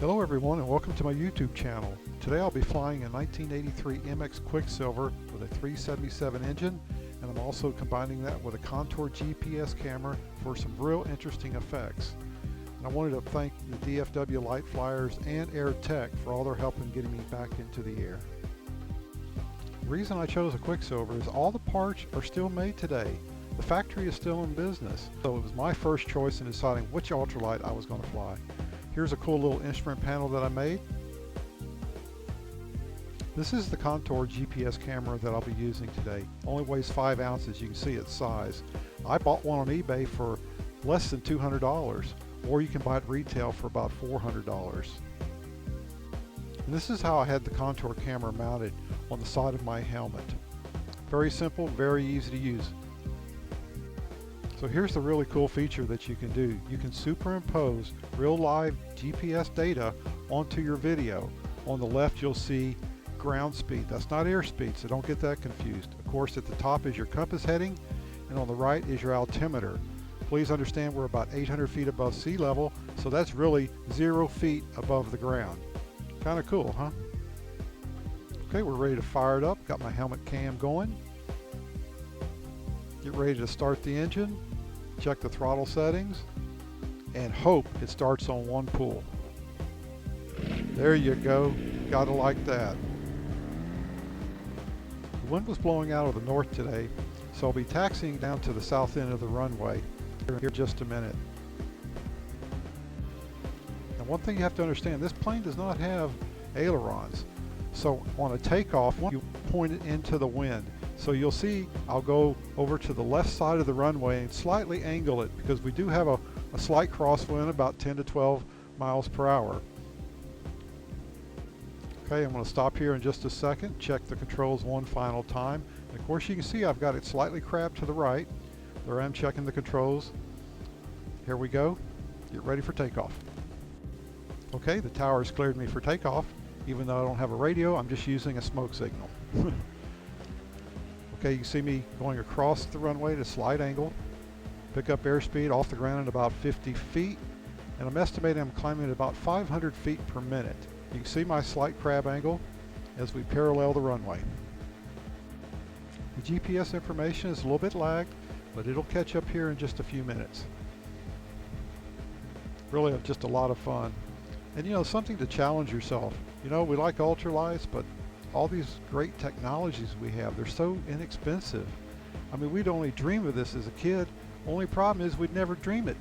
Hello everyone and welcome to my YouTube channel. Today I'll be flying a 1983 MX Quicksilver with a 377 engine, and I'm also combining that with a Contour GPS camera for some real interesting effects. And I wanted to thank the DFW Light Flyers and Air Tech for all their help in getting me back into the air. The reason I chose a Quicksilver is all the parts are still made today. The factory is still in business, so it was my first choice in deciding which ultralight I was going to fly. Here's a cool little instrument panel that I made. This is the Contour GPS camera that I'll be using today. Only weighs 5 ounces, you can see its size. I bought one on eBay for less than $200, or you can buy it retail for about $400. And this is how I had the Contour camera mounted on the side of my helmet. Very simple, very easy to use. So here's the really cool feature that you can do. You can superimpose real live GPS data onto your video. On the left you'll see ground speed. That's not airspeed, so don't get that confused. Of course, at the top is your compass heading, and on the right is your altimeter. Please understand we're about 800 feet above sea level, so that's really 0 feet above the ground. Kind of cool, huh? Okay, we're ready to fire it up. Got my helmet cam going. Get ready to start the engine. Check the throttle settings and hope it starts on one pull. There you go. Gotta like that. The wind was blowing out of the north today, so I'll be taxiing down to the south end of the runway here in just a minute. Now, one thing you have to understand, this plane does not have ailerons. So on a takeoff, you point it into the wind. So you'll see I'll go over to the left side of the runway and slightly angle it because we do have a slight crosswind, about 10 to 12 miles per hour. Okay, I'm going to stop here in just a second, check the controls one final time. And of course you can see I've got it slightly crabbed to the right. There I am checking the controls. Here we go. Get ready for takeoff. Okay, the tower has cleared me for takeoff. Even though I don't have a radio, I'm just using a smoke signal. Okay, you can see me going across the runway at a slight angle. Pick up airspeed off the ground at about 50 feet. And I'm estimating I'm climbing at about 500 feet per minute. You can see my slight crab angle as we parallel the runway. The GPS information is a little bit lagged, but it'll catch up here in just a few minutes. Really just a lot of fun. And you know, something to challenge yourself. You know, we like ultralights, but all these great technologies we have, they're so inexpensive. I mean, we'd only dream of this as a kid. Only problem is we'd never dream it.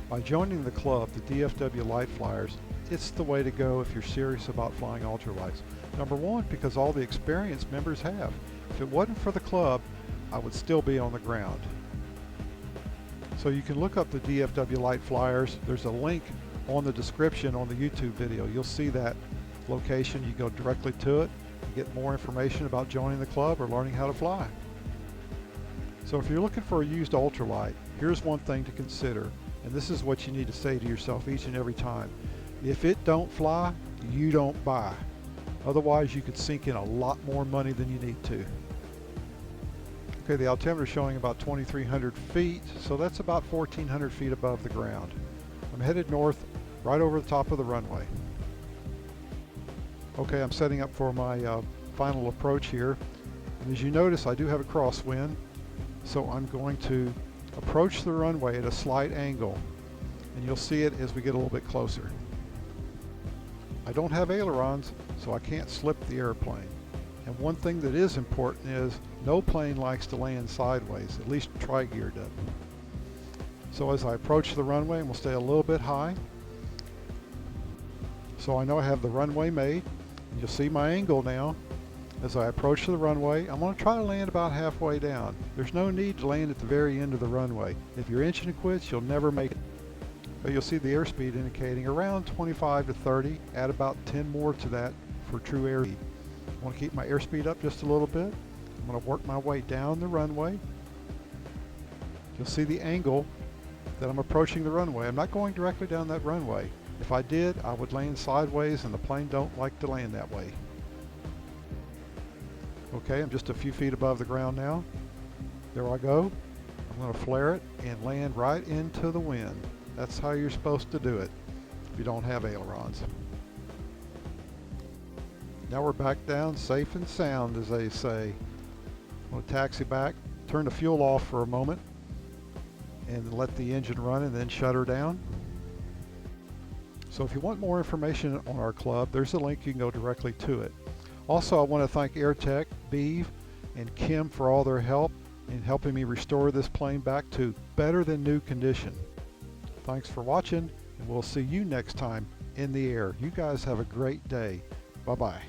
By joining the club, the DFW Light Flyers, it's the way to go if you're serious about flying ultralights. Number one, because all the experience members have. If it wasn't for the club, I would still be on the ground. So you can look up the DFW Light Flyers. There's a link on the description on the YouTube video. You'll see that location. You go directly to it and get more information about joining the club or learning how to fly. So if you're looking for a used ultralight, here's one thing to consider, and this is what you need to say to yourself each and every time. If it don't fly, you don't buy. Otherwise you could sink in a lot more money than you need to. Okay, the altimeter is showing about 2,300 feet, so that's about 1,400 feet above the ground. I'm headed north, right over the top of the runway. Okay, I'm setting up for my final approach here. And as you notice, I do have a crosswind, so I'm going to approach the runway at a slight angle, and you'll see it as we get a little bit closer. I don't have ailerons, so I can't slip the airplane. And one thing that is important is no plane likes to land sideways, at least tri-gear doesn't. So as I approach the runway, and we'll stay a little bit high. So I know I have the runway made. You'll see my angle now. As I approach the runway, I'm going to try to land about halfway down. There's no need to land at the very end of the runway. If your engine quits, you'll never make it. But you'll see the airspeed indicating around 25 to 30. Add about 10 more to that for true airspeed. I want to keep my airspeed up just a little bit. I'm going to work my way down the runway. You'll see the angle that I'm approaching the runway. I'm not going directly down that runway. If I did, I would land sideways, and the plane don't like to land that way. Okay, I'm just a few feet above the ground now. There I go. I'm going to flare it and land right into the wind. That's how you're supposed to do it if you don't have ailerons. Now we're back down safe and sound, as they say. I'm going to taxi back, turn the fuel off for a moment, and let the engine run and then shut her down. So if you want more information on our club, there's a link, you can go directly to it. Also, I want to thank AirTech, Beeve, and Kim for all their help in helping me restore this plane back to better than new condition. Thanks for watching, and we'll see you next time in the air. You guys have a great day. Bye-bye.